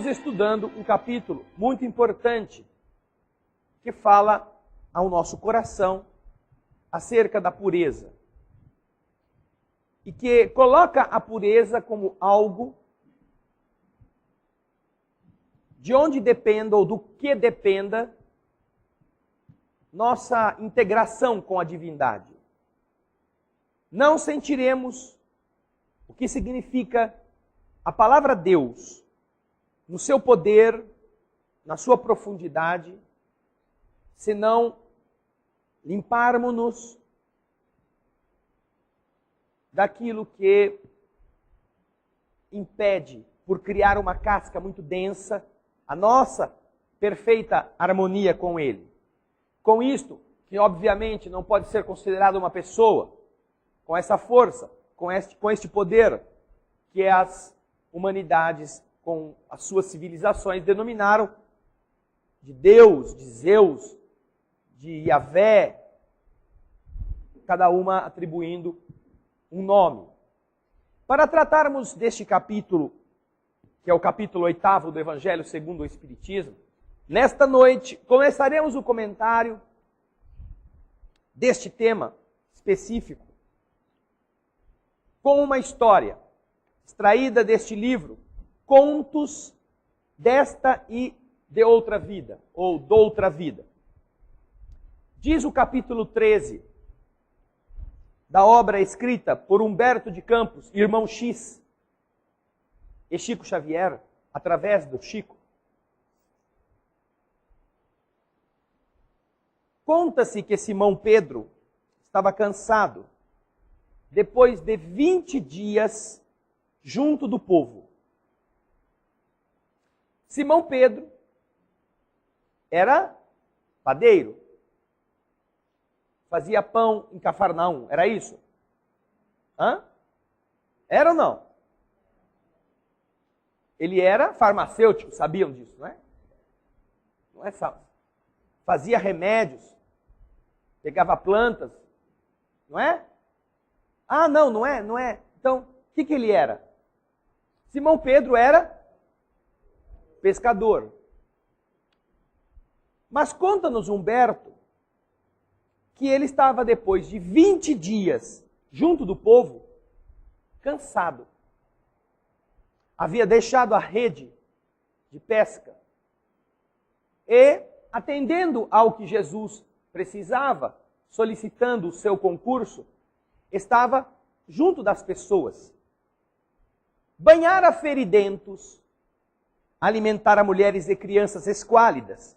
estamos estudando um capítulo muito importante que fala ao nosso coração acerca da pureza. E que coloca a pureza como algo de onde dependa ou do que dependa nossa integração com a divindade. Não sentiremos o que significa a palavra Deus no seu poder, na sua profundidade, se não limparmos-nos daquilo que impede, por criar uma casca muito densa, a nossa perfeita harmonia com Ele. Com isto, que obviamente não pode ser considerado uma pessoa, com essa força, com este poder, que as humanidades, com as suas civilizações, denominaram de Deus, de Zeus, de Yahvé, cada uma atribuindo um nome. Para tratarmos deste capítulo, que é o capítulo 8º do Evangelho segundo o Espiritismo, nesta noite começaremos o comentário deste tema específico com uma história extraída deste livro, Contos desta e de outra vida, ou doutra vida. Diz o capítulo 13 da obra escrita por Humberto de Campos, irmão X, e Chico Xavier, através do Chico. Conta-se que Simão Pedro estava cansado depois de 20 dias junto do povo. Simão Pedro era padeiro. Fazia pão em Cafarnaum, era isso? Hã? Era ou não? Ele era farmacêutico, sabiam disso, não é? Não é só. Fazia remédios, pegava plantas, não é? Ah, não é. Então, o que ele era? Simão Pedro era pescador. Mas conta-nos Humberto que ele estava, depois de 20 dias junto do povo, cansado. Havia deixado a rede de pesca e, atendendo ao que Jesus precisava, solicitando o seu concurso, estava junto das pessoas. Banhar a feridentos, alimentar a mulheres e crianças esquálidas.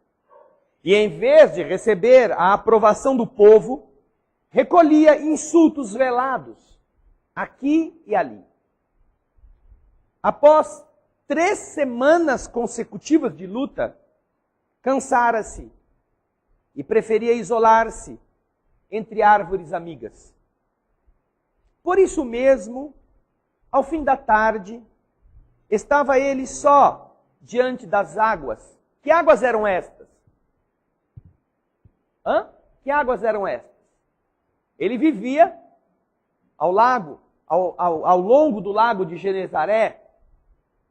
E em vez de receber a aprovação do povo, recolhia insultos velados, aqui e ali. Após 3 semanas consecutivas de luta, cansara-se e preferia isolar-se entre árvores amigas. Por isso mesmo, ao fim da tarde, estava ele só diante das águas. Que águas eram estas? Que águas eram estas? Ele vivia ao longo do lago de Genezaré,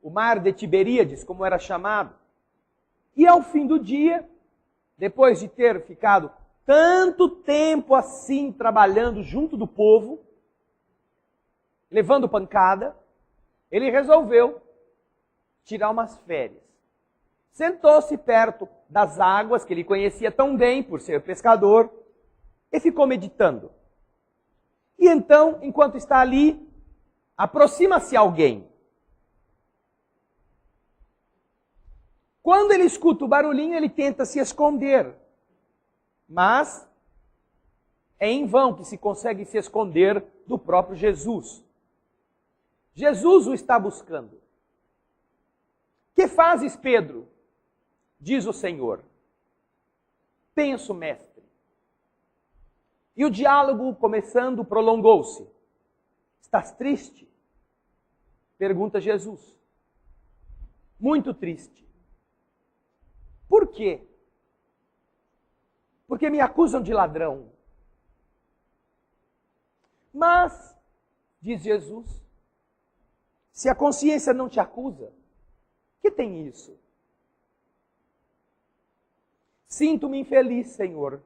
o mar de Tiberíades, como era chamado. E ao fim do dia, depois de ter ficado tanto tempo assim trabalhando junto do povo, levando pancada, ele resolveu tirar umas férias. Sentou-se perto das águas, que ele conhecia tão bem por ser pescador, e ficou meditando. E então, enquanto está ali, aproxima-se alguém. Quando ele escuta o barulhinho, ele tenta se esconder. Mas é em vão que se consegue se esconder do próprio Jesus. Jesus o está buscando. Que fazes, Pedro? Diz o Senhor. Penso, mestre. E o diálogo, começando, prolongou-se. Estás triste? Pergunta Jesus. Muito triste. Por quê? Porque me acusam de ladrão. Mas, diz Jesus, se a consciência não te acusa, Que tem isso? Sinto-me infeliz, Senhor.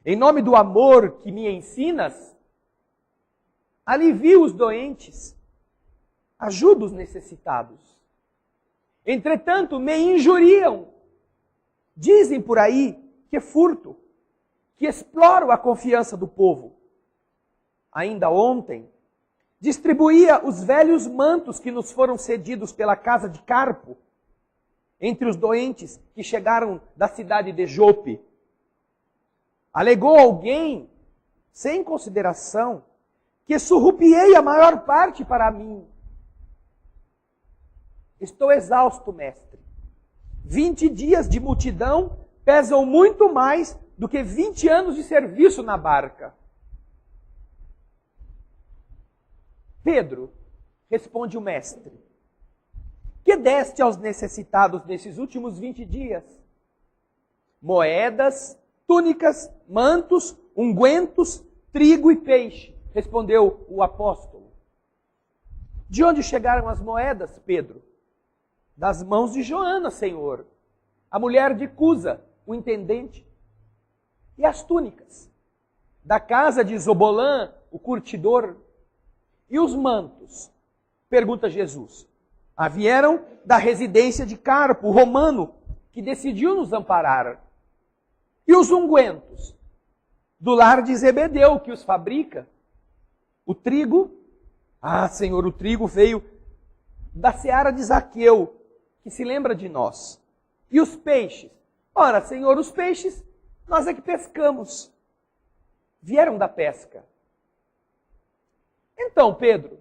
Em nome do amor que me ensinas, alivio os doentes, ajudo os necessitados. Entretanto, me injuriam. Dizem por aí que furto, que exploro a confiança do povo. Ainda ontem, distribuía os velhos mantos que nos foram cedidos pela casa de Carpo, entre os doentes que chegaram da cidade de Jope. Alegou alguém, sem consideração, que surrupiei a maior parte para mim. Estou exausto, mestre. 20 dias de multidão pesam muito mais do que 20 anos de serviço na barca. Pedro, responde o mestre, que deste aos necessitados nesses últimos 20 dias? Moedas, túnicas, mantos, ungüentos, trigo e peixe, respondeu o apóstolo. De onde chegaram as moedas, Pedro? Das mãos de Joana, Senhor, a mulher de Cusa, o intendente. E as túnicas? Da casa de Zobolã, o curtidor. E os mantos? Pergunta Jesus. Vieram da residência de Carpo, o romano, que decidiu nos amparar. E os ungüentos? Do lar de Zebedeu, que os fabrica. O trigo? Senhor, o trigo veio da seara de Zaqueu, que se lembra de nós. E os peixes? Ora, Senhor, os peixes, nós é que pescamos. Vieram da pesca. Então, Pedro,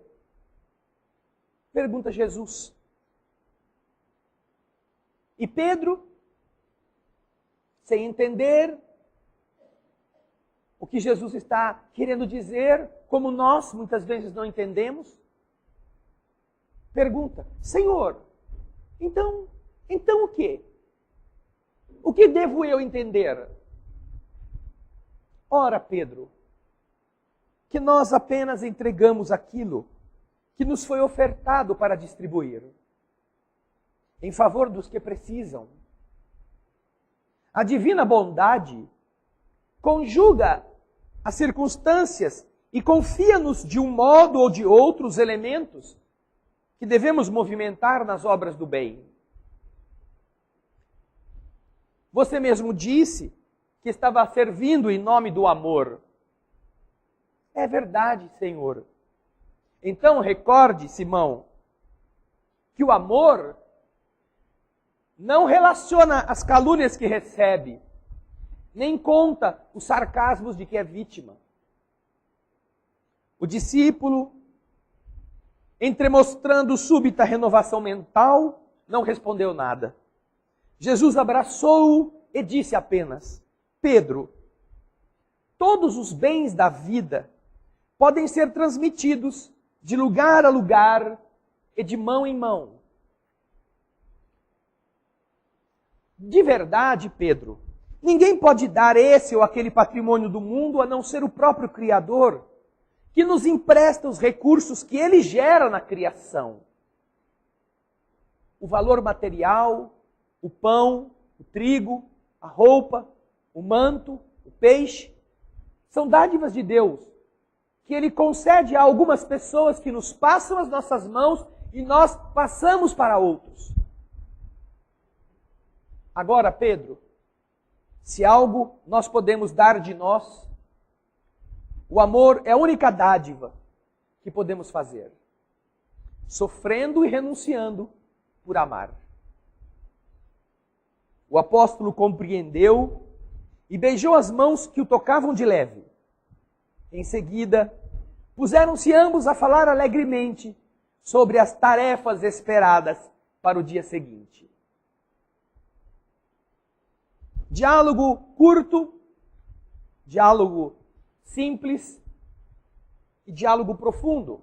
pergunta Jesus. E Pedro, sem entender o que Jesus está querendo dizer, como nós muitas vezes não entendemos, pergunta, Senhor, então o quê? O que devo eu entender? Ora, Pedro, que nós apenas entregamos aquilo que nos foi ofertado para distribuir, em favor dos que precisam. A divina bondade conjuga as circunstâncias e confia-nos de um modo ou de outro os elementos que devemos movimentar nas obras do bem. Você mesmo disse que estava servindo em nome do amor. É verdade, Senhor. Então recorde, Simão, que o amor não relaciona as calúnias que recebe, nem conta os sarcasmos de que é vítima. O discípulo, entremostrando súbita renovação mental, não respondeu nada. Jesus abraçou-o e disse apenas, Pedro, todos os bens da vida podem ser transmitidos de lugar a lugar e de mão em mão. De verdade, Pedro, ninguém pode dar esse ou aquele patrimônio do mundo a não ser o próprio Criador, que nos empresta os recursos que Ele gera na criação. O valor material, o pão, o trigo, a roupa, o manto, o peixe, são dádivas de Deus, que Ele concede a algumas pessoas que nos passam as nossas mãos e nós passamos para outros. Agora, Pedro, se algo nós podemos dar de nós, o amor é a única dádiva que podemos fazer, sofrendo e renunciando por amar. O apóstolo compreendeu e beijou as mãos que o tocavam de leve. Em seguida, puseram-se ambos a falar alegremente sobre as tarefas esperadas para o dia seguinte. Diálogo curto, diálogo simples e diálogo profundo,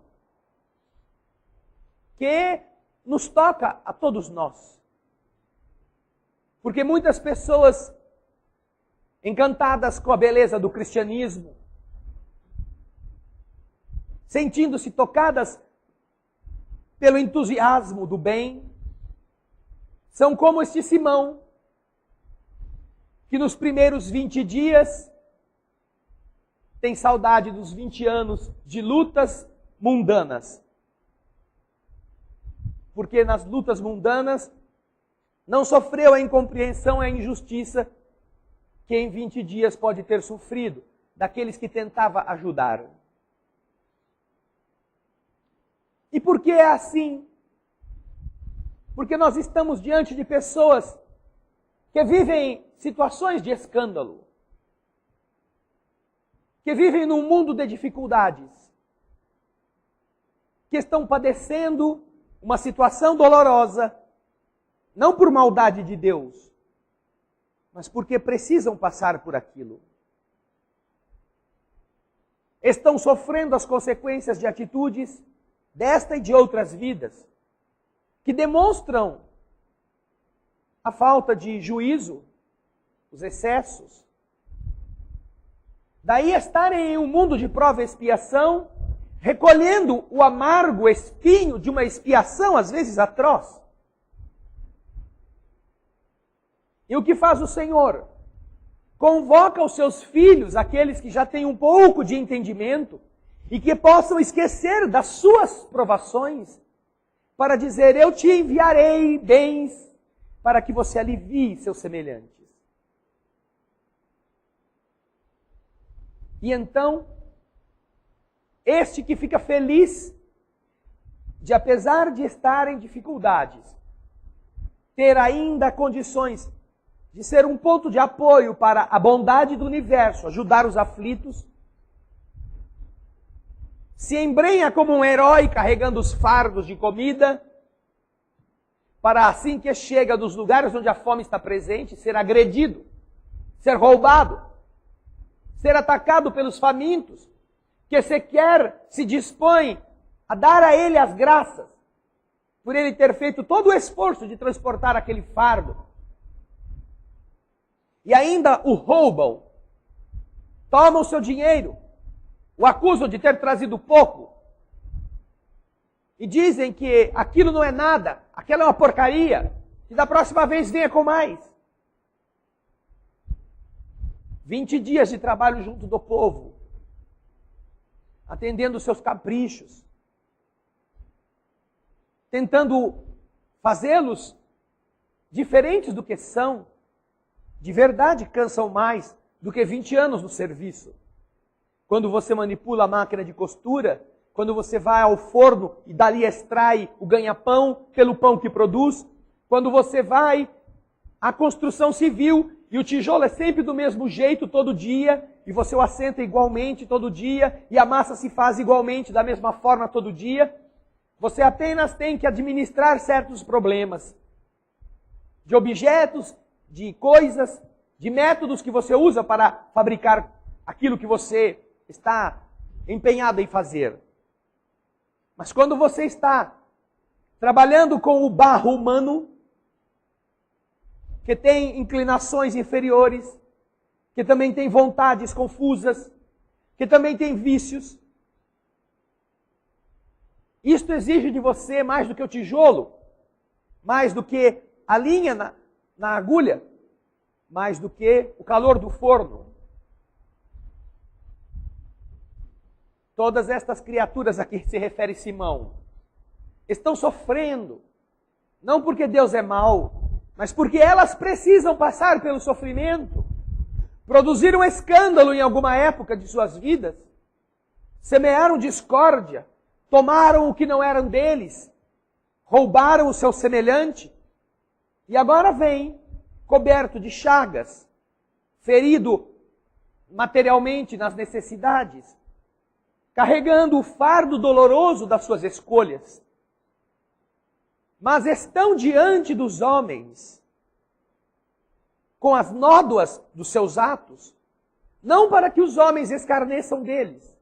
que nos toca a todos nós. Porque muitas pessoas, encantadas com a beleza do cristianismo, sentindo-se tocadas pelo entusiasmo do bem, são como este Simão, que nos primeiros 20 dias tem saudade dos 20 anos de lutas mundanas. Porque nas lutas mundanas não sofreu a incompreensão e a injustiça que em 20 dias pode ter sofrido daqueles que tentava ajudar. E por que é assim? Porque nós estamos diante de pessoas que vivem situações de escândalo, que vivem num mundo de dificuldades, que estão padecendo uma situação dolorosa, não por maldade de Deus, mas porque precisam passar por aquilo. Estão sofrendo as consequências de atitudes desta e de outras vidas, que demonstram a falta de juízo, os excessos. Daí estarem em um mundo de prova e expiação, recolhendo o amargo espinho de uma expiação, às vezes atroz. E o que faz o Senhor? Convoca os seus filhos, aqueles que já têm um pouco de entendimento, e que possam esquecer das suas provações, para dizer: eu te enviarei bens, para que você alivie seus semelhantes. E então, este que fica feliz de, apesar de estar em dificuldades, ter ainda condições de ser um ponto de apoio para a bondade do universo, ajudar os aflitos, se embrenha como um herói carregando os fardos de comida, para assim que chega dos lugares onde a fome está presente, ser agredido, ser roubado, ser atacado pelos famintos, que sequer se dispõe a dar a ele as graças, por ele ter feito todo o esforço de transportar aquele fardo. E ainda o roubam, tomam o seu dinheiro, o acusam de ter trazido pouco, e dizem que aquilo não é nada, aquela é uma porcaria, e da próxima vez venha com mais. 20 dias de trabalho junto do povo, atendendo os seus caprichos, tentando fazê-los diferentes do que são, de verdade cansam mais do que 20 anos no serviço. Quando você manipula a máquina de costura, quando você vai ao forno e dali extrai o ganha-pão pelo pão que produz, quando você vai à construção civil e o tijolo é sempre do mesmo jeito todo dia, e você o assenta igualmente todo dia, e a massa se faz igualmente, da mesma forma todo dia, você apenas tem que administrar certos problemas de objetos, de coisas, de métodos que você usa para fabricar aquilo que você está empenhado em fazer. Mas quando você está trabalhando com o barro humano, que tem inclinações inferiores, que também tem vontades confusas, que também tem vícios, isto exige de você mais do que o tijolo, mais do que a linha na agulha, mais do que o calor do forno. Todas estas criaturas a que se refere Simão estão sofrendo, não porque Deus é mau, mas porque elas precisam passar pelo sofrimento, produzir um escândalo em alguma época de suas vidas, semearam discórdia, tomaram o que não eram deles, roubaram o seu semelhante, e agora vem coberto de chagas, ferido materialmente nas necessidades, carregando o fardo doloroso das suas escolhas. Mas estão diante dos homens, com as nódoas dos seus atos, não para que os homens escarneçam deles,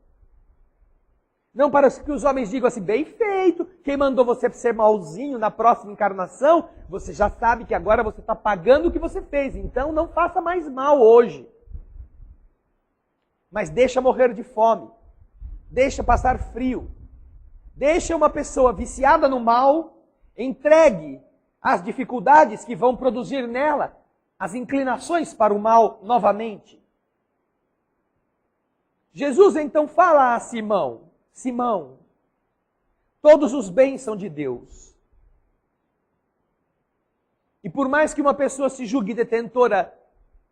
não para que os homens digam assim: bem feito, quem mandou você ser malzinho na próxima encarnação, você já sabe que agora você está pagando o que você fez, então não faça mais mal hoje. Mas deixa morrer de fome, deixa passar frio, deixa uma pessoa viciada no mal, entregue as dificuldades que vão produzir nela as inclinações para o mal novamente. Jesus então fala a Simão: Simão, todos os bens são de Deus. E por mais que uma pessoa se julgue detentora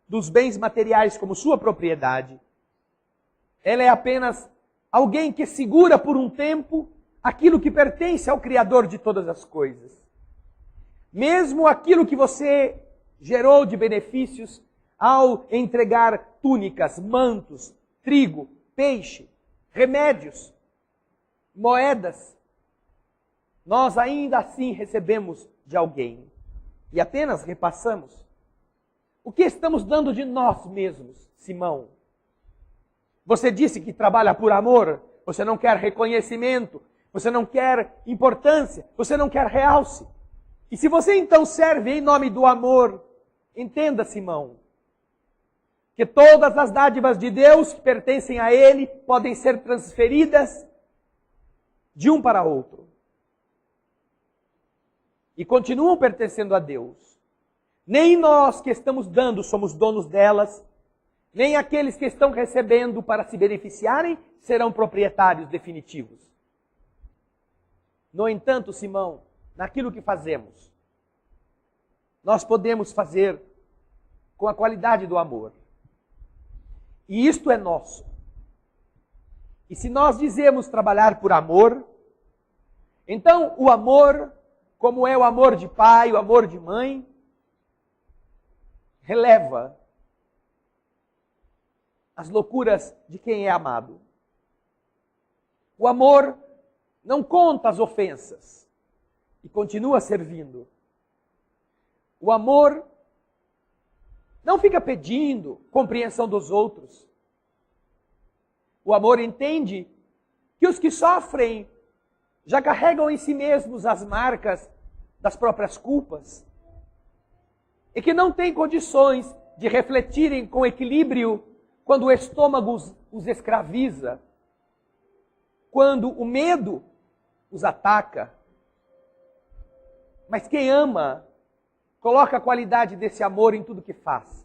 dos bens materiais como sua propriedade, ela é apenas alguém que segura por um tempo aquilo que pertence ao Criador de todas as coisas. Mesmo aquilo que você gerou de benefícios ao entregar túnicas, mantos, trigo, peixe, remédios, moedas, nós ainda assim recebemos de alguém e apenas repassamos. O que estamos dando de nós mesmos, Simão? Você disse que trabalha por amor, você não quer reconhecimento, você não quer importância, você não quer realce. E se você então serve em nome do amor, entenda, Simão, que todas as dádivas de Deus que pertencem a Ele podem ser transferidas de um para outro. E continuam pertencendo a Deus. Nem nós que estamos dando somos donos delas, nem aqueles que estão recebendo para se beneficiarem serão proprietários definitivos. No entanto, Simão, naquilo que fazemos, nós podemos fazer com a qualidade do amor. E isto é nosso. E se nós dizemos trabalhar por amor, então o amor, como é o amor de pai, o amor de mãe, releva as loucuras de quem é amado. O amor não conta as ofensas e continua servindo. O amor não fica pedindo compreensão dos outros. O amor entende que os que sofrem já carregam em si mesmos as marcas das próprias culpas e que não têm condições de refletirem com equilíbrio quando o estômago os escraviza, quando o medo os ataca. Mas quem ama, coloca a qualidade desse amor em tudo que faz.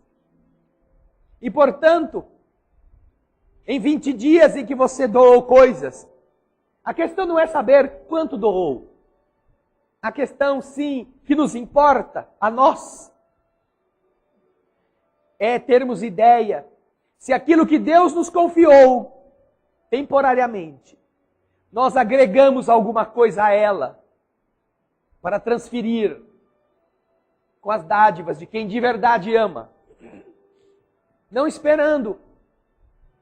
E, portanto, em 20 dias em que você doou coisas, a questão não é saber quanto doou. A questão, sim, que nos importa, a nós, é termos ideia se aquilo que Deus nos confiou, temporariamente, nós agregamos alguma coisa a ela, para transferir com as dádivas de quem de verdade ama, não esperando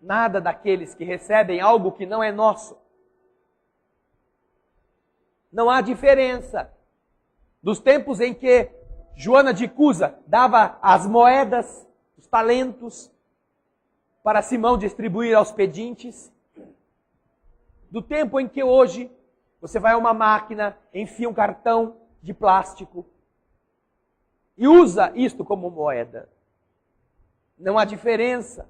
nada daqueles que recebem algo que não é nosso. Não há diferença dos tempos em que Joana de Cusa dava as moedas, os talentos, para Simão distribuir aos pedintes, do tempo em que hoje você vai a uma máquina, enfia um cartão de plástico e usa isto como moeda. Não há diferença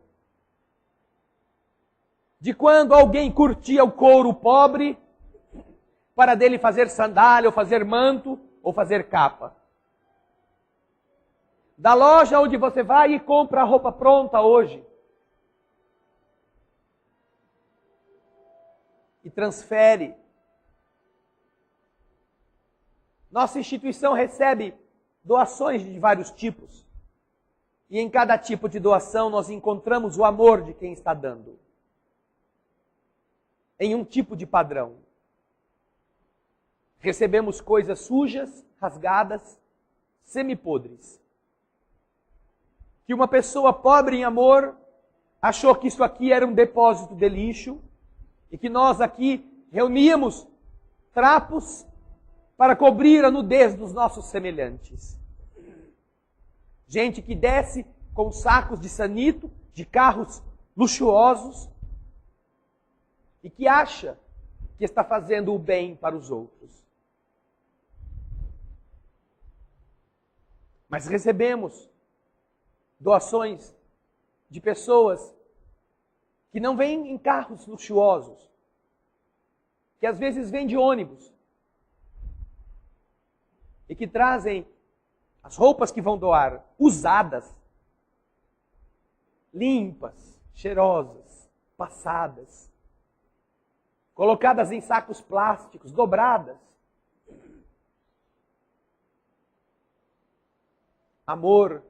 de quando alguém curtia o couro pobre para dele fazer sandália, ou fazer manto, ou fazer capa. Da loja onde você vai e compra a roupa pronta hoje e transfere. Nossa instituição recebe doações de vários tipos. E em cada tipo de doação nós encontramos o amor de quem está dando. Em um tipo de padrão. Recebemos coisas sujas, rasgadas, semipodres. Que uma pessoa pobre em amor achou que isso aqui era um depósito de lixo e que nós aqui reuníamos trapos para cobrir a nudez dos nossos semelhantes. Gente que desce com sacos de sanito, de carros luxuosos, e que acha que está fazendo o bem para os outros. Mas recebemos doações de pessoas que não vêm em carros luxuosos, que às vezes vêm de ônibus, e que trazem as roupas que vão doar usadas, limpas, cheirosas, passadas, colocadas em sacos plásticos, dobradas. Amor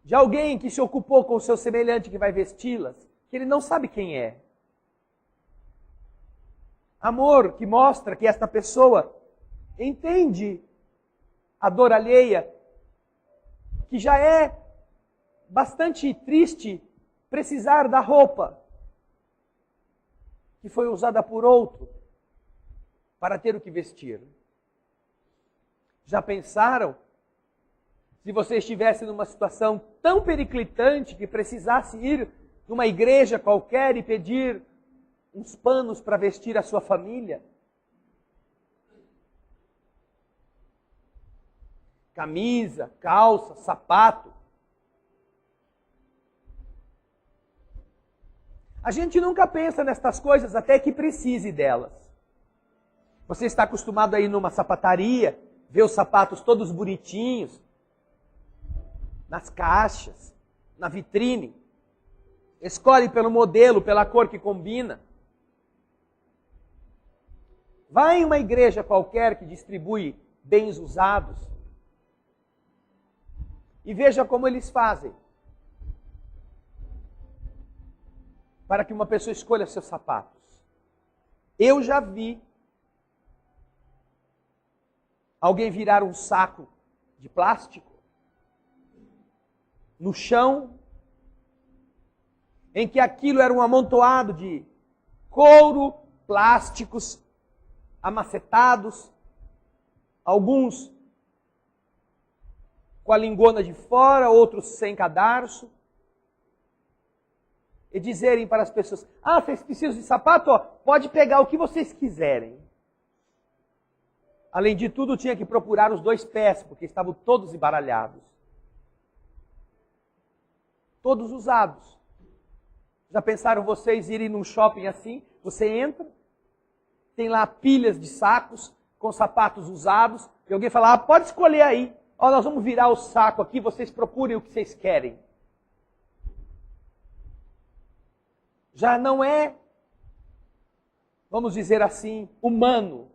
de alguém que se ocupou com o seu semelhante que vai vesti-las, que ele não sabe quem é. Amor que mostra que esta pessoa entende a dor alheia, que já é bastante triste precisar da roupa que foi usada por outro para ter o que vestir. Já pensaram se você estivesse numa situação tão periclitante que precisasse ir numa igreja qualquer e pedir uns panos para vestir a sua família? Camisa, calça, sapato. A gente nunca pensa nestas coisas até que precise delas. Você está acostumado a ir numa sapataria, ver os sapatos todos bonitinhos, nas caixas, na vitrine. Escolhe pelo modelo, pela cor que combina. Vai em uma igreja qualquer que distribui bens usados e veja como eles fazem para que uma pessoa escolha seus sapatos. Eu já vi alguém virar um saco de plástico no chão, em que aquilo era um amontoado de couro, plásticos, amacetados, alguns com a lingona de fora, outros sem cadarço, e dizerem para as pessoas: ah, vocês precisam de sapato? Ó, pode pegar o que vocês quiserem. Além de tudo, tinha que procurar os 2 pés, porque estavam todos embaralhados. Todos usados. Já pensaram vocês irem num shopping assim? Você entra, tem lá pilhas de sacos com sapatos usados, e alguém fala: ah, pode escolher aí. Ó, nós vamos virar o saco aqui, vocês procurem o que vocês querem. Já não é, vamos dizer assim, humano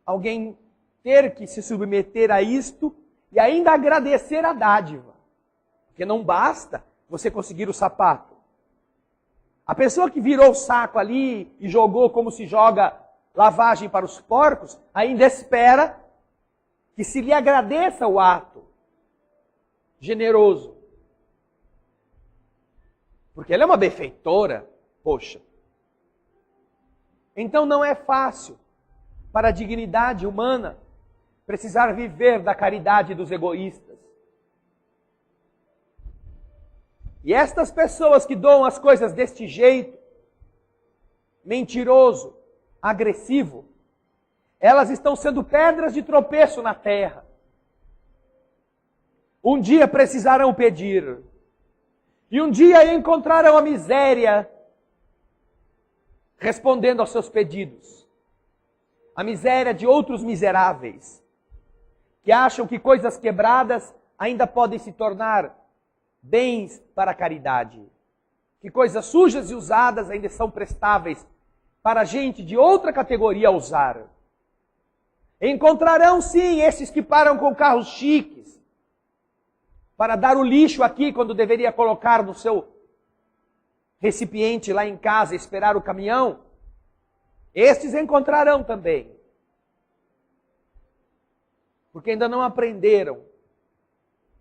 alguém ter que se submeter a isto e ainda agradecer a dádiva. Porque não basta você conseguir o sapato. A pessoa que virou o saco ali e jogou como se joga lavagem para os porcos, ainda espera que se lhe agradeça o ato generoso. Porque ela é uma benfeitora, poxa. Então não é fácil para a dignidade humana precisar viver da caridade dos egoístas. E estas pessoas que doam as coisas deste jeito, mentiroso, agressivo, elas estão sendo pedras de tropeço na terra. Um dia precisarão pedir. E um dia encontrarão a miséria respondendo aos seus pedidos. A miséria de outros miseráveis, que acham que coisas quebradas ainda podem se tornar bens para a caridade. Que coisas sujas e usadas ainda são prestáveis para gente de outra categoria usar. Encontrarão sim esses que param com carros chiques para dar o lixo aqui quando deveria colocar no seu recipiente lá em casa e esperar o caminhão. Estes encontrarão também. Porque ainda não aprenderam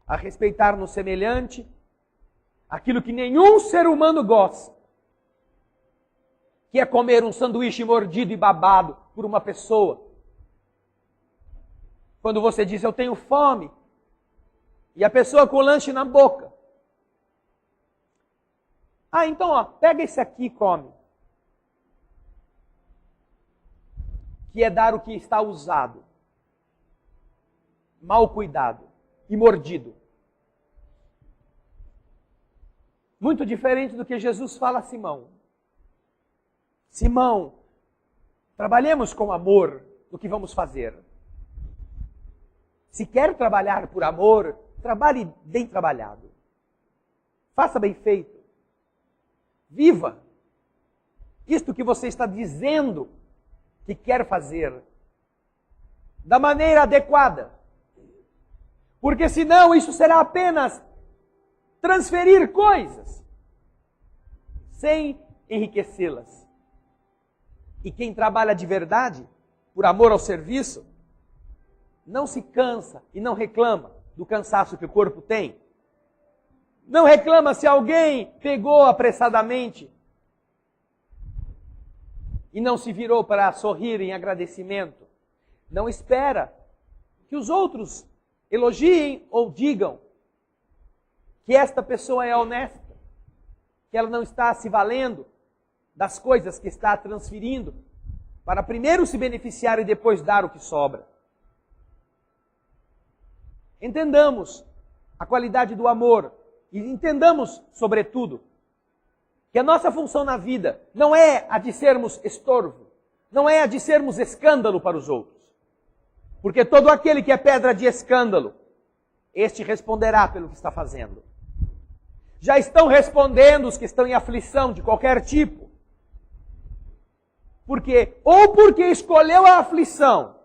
a respeitar no semelhante aquilo que nenhum ser humano gosta, que é comer um sanduíche mordido e babado por uma pessoa. Quando você diz: eu tenho fome, e a pessoa com o lanche na boca. Ah, então, ó, pega esse aqui e come. Que é dar o que está usado, mal cuidado e mordido. Muito diferente do que Jesus fala a Simão. Simão, Trabalhemos com amor no que vamos fazer. Se quer trabalhar por amor, trabalhe bem trabalhado. Faça bem feito. Viva isto que você está dizendo que quer fazer da maneira adequada. Porque senão isso será apenas transferir coisas sem enriquecê-las. E quem trabalha de verdade, por amor ao serviço, não se cansa e não reclama do cansaço que o corpo tem. Não reclama se alguém pegou apressadamente e não se virou para sorrir em agradecimento. Não espera que os outros elogiem ou digam que esta pessoa é honesta, que ela não está se valendo das coisas que está transferindo, para primeiro se beneficiar e depois dar o que sobra. Entendamos a qualidade do amor e entendamos, sobretudo, que a nossa função na vida não é a de sermos estorvo, não é a de sermos escândalo para os outros. Porque todo aquele que é pedra de escândalo, este responderá pelo que está fazendo. Já estão respondendo os que estão em aflição de qualquer tipo. Porque, ou porque escolheu a aflição,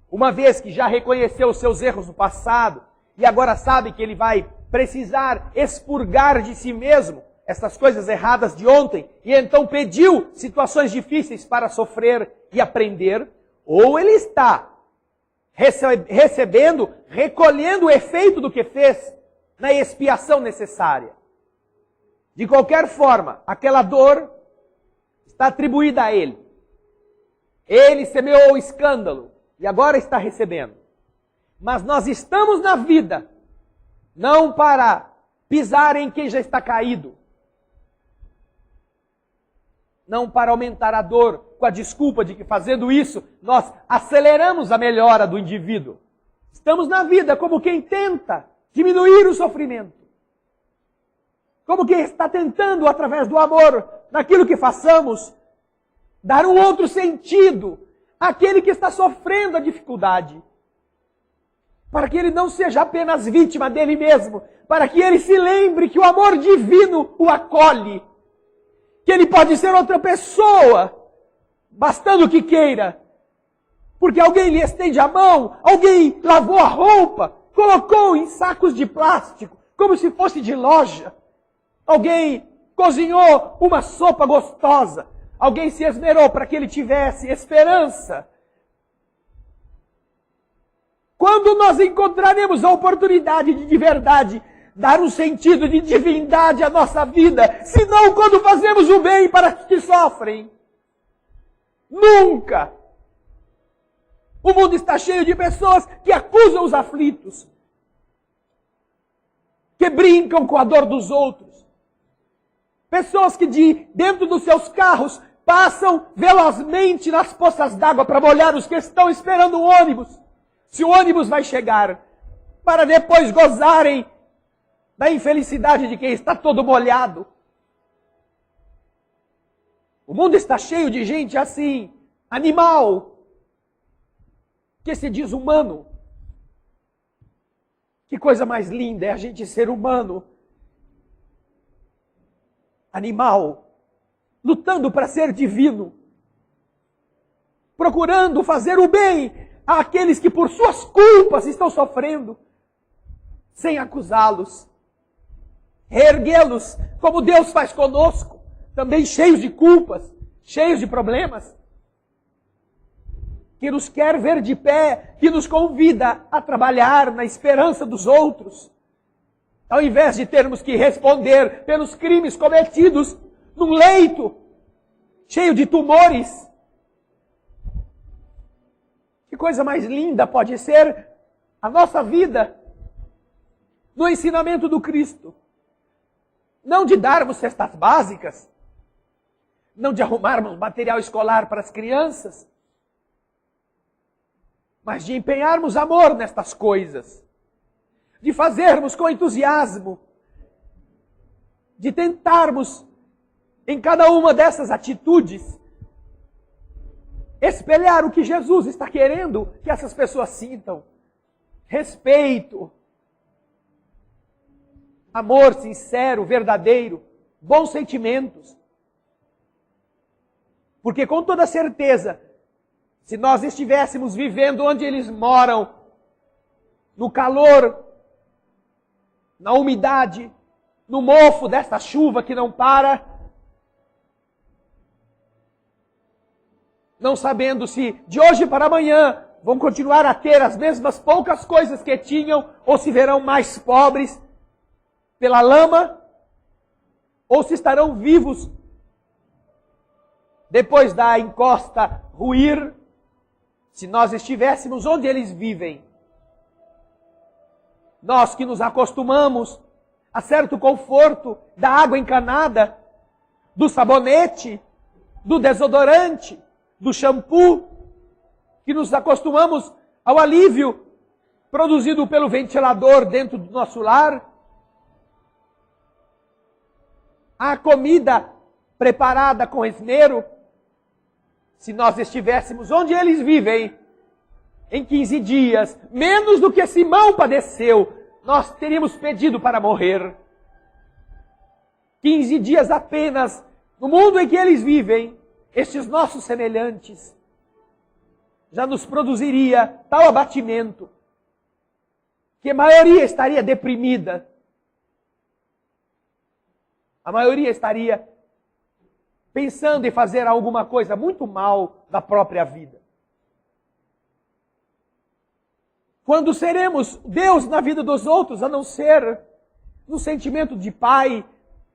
uma vez que já reconheceu os seus erros no passado, e agora sabe que ele vai precisar expurgar de si mesmo essas coisas erradas de ontem, e então pediu situações difíceis para sofrer e aprender, ou ele está recebendo, recolhendo o efeito do que fez na expiação necessária. De qualquer forma, aquela dor está atribuída a ele. Ele semeou o escândalo e agora está recebendo. Mas nós estamos na vida não para pisar em quem já está caído, não para aumentar a dor com a desculpa de que fazendo isso nós aceleramos a melhora do indivíduo. Estamos na vida como quem tenta diminuir o sofrimento. Como quem está tentando, através do amor, naquilo que façamos, dar um outro sentido àquele que está sofrendo a dificuldade. Para que ele não seja apenas vítima dele mesmo, para que ele se lembre que o amor divino o acolhe, que ele pode ser outra pessoa, bastando que queira, porque alguém lhe estende a mão, alguém lavou a roupa, colocou em sacos de plástico, como se fosse de loja, alguém cozinhou uma sopa gostosa, alguém se esmerou para que ele tivesse esperança. Quando nós encontraremos a oportunidade de verdade dar um sentido de divindade à nossa vida, senão quando fazemos o bem para os que sofrem? Nunca! O mundo está cheio de pessoas que acusam os aflitos, que brincam com a dor dos outros. Pessoas que dentro dos seus carros passam velozmente nas poças d'água para molhar os que estão esperando o ônibus. Se o ônibus vai chegar, para depois gozarem da infelicidade de quem está todo molhado. O mundo está cheio de gente assim, animal, que se diz humano. Que coisa mais linda é a gente ser humano. Animal, lutando para ser divino, procurando fazer o bem àqueles que por suas culpas estão sofrendo, sem acusá-los, reerguê-los, como Deus faz conosco, também cheios de culpas, cheios de problemas, que nos quer ver de pé, que nos convida a trabalhar na esperança dos outros, ao invés de termos que responder pelos crimes cometidos num leito cheio de tumores. Que coisa mais linda pode ser a nossa vida no ensinamento do Cristo. Não de darmos cestas básicas, não de arrumarmos material escolar para as crianças, mas de empenharmos amor nestas coisas, de fazermos com entusiasmo, de tentarmos em cada uma dessas atitudes espelhar o que Jesus está querendo que essas pessoas sintam. Respeito, amor sincero, verdadeiro, bons sentimentos. Porque com toda certeza, se nós estivéssemos vivendo onde eles moram, no calor, na umidade, no mofo desta chuva que não para, não sabendo se de hoje para amanhã vão continuar a ter as mesmas poucas coisas que tinham, ou se verão mais pobres pela lama, ou se estarão vivos depois da encosta ruir, se nós estivéssemos onde eles vivem. Nós que nos acostumamos a certo conforto da água encanada, do sabonete, do desodorante, do shampoo, que nos acostumamos ao alívio produzido pelo ventilador dentro do nosso lar, à comida preparada com esmero. Se nós estivéssemos onde eles vivem, em 15 dias, menos do que Simão padeceu, nós teríamos pedido para morrer. 15 dias apenas, no mundo em que eles vivem, estes nossos semelhantes, já nos produziria tal abatimento, que a maioria estaria deprimida. A maioria estaria pensando em fazer alguma coisa muito mal da própria vida. Quando seremos Deus na vida dos outros, a não ser no sentimento de pai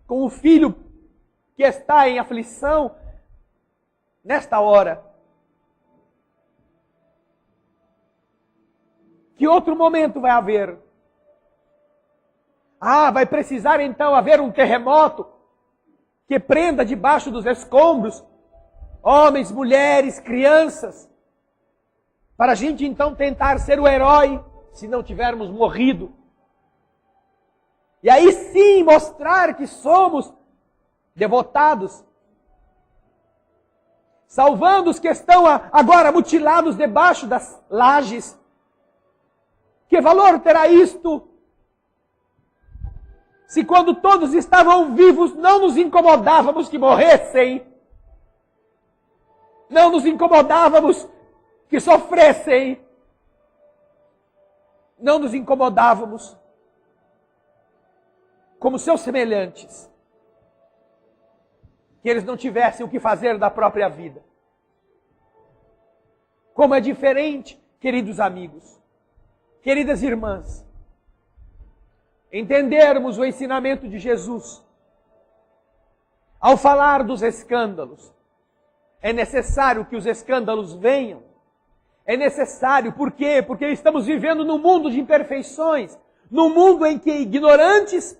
com o filho que está em aflição nesta hora? Que outro momento vai haver? Vai precisar então haver um terremoto que prenda debaixo dos escombros homens, mulheres, crianças, para a gente então tentar ser o herói, se não tivermos morrido. E aí sim mostrar que somos devotados, salvando os que estão agora mutilados debaixo das lajes. Que valor terá isto? Se quando todos estavam vivos não nos incomodávamos que morressem, não nos incomodávamos que sofressem, não nos incomodávamos como seus semelhantes, que eles não tivessem o que fazer da própria vida. Como é diferente, queridos amigos, queridas irmãs, entendermos o ensinamento de Jesus. Ao falar dos escândalos, é necessário que os escândalos venham. É necessário, por quê? Porque estamos vivendo num mundo de imperfeições, num mundo em que ignorantes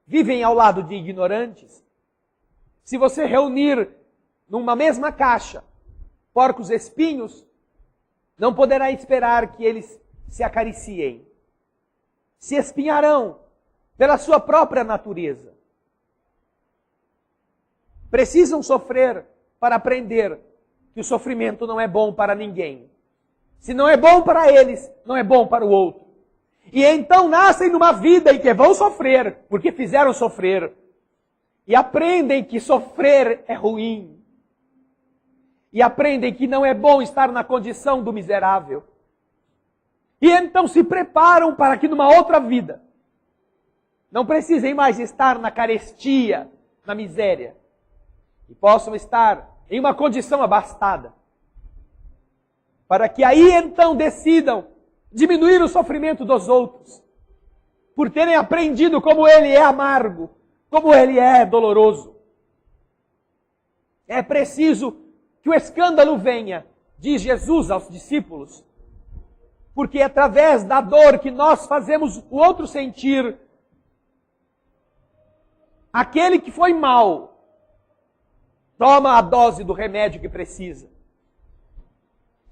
vivem ao lado de ignorantes. Se você reunir numa mesma caixa porcos espinhos, não poderá esperar que eles se acariciem. Se espinharão pela sua própria natureza. Precisam sofrer para aprender que o sofrimento não é bom para ninguém. Se não é bom para eles, não é bom para o outro. E então nascem numa vida em que vão sofrer, porque fizeram sofrer. E aprendem que sofrer é ruim. E aprendem que não é bom estar na condição do miserável. E então se preparam para que numa outra vida não precisem mais estar na carestia, na miséria. E possam estar em uma condição abastada. Para que aí então decidam diminuir o sofrimento dos outros. Por terem aprendido como ele é amargo, como ele é doloroso. É preciso que o escândalo venha, diz Jesus aos discípulos. Porque é através da dor que nós fazemos o outro sentir. Aquele que foi mal, toma a dose do remédio que precisa.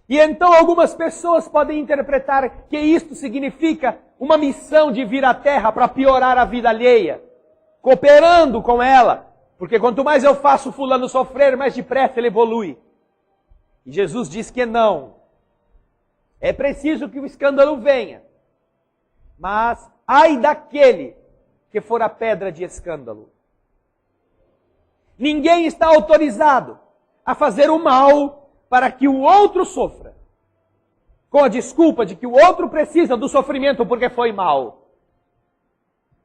E então algumas pessoas podem interpretar que isto significa uma missão de vir à terra para piorar a vida alheia, cooperando com ela, porque quanto mais eu faço fulano sofrer, mais depressa ele evolui. E Jesus diz que não. É preciso que o escândalo venha. Mas ai daquele que for a pedra de escândalo. Ninguém está autorizado a fazer o mal para que o outro sofra, com a desculpa de que o outro precisa do sofrimento porque foi mal.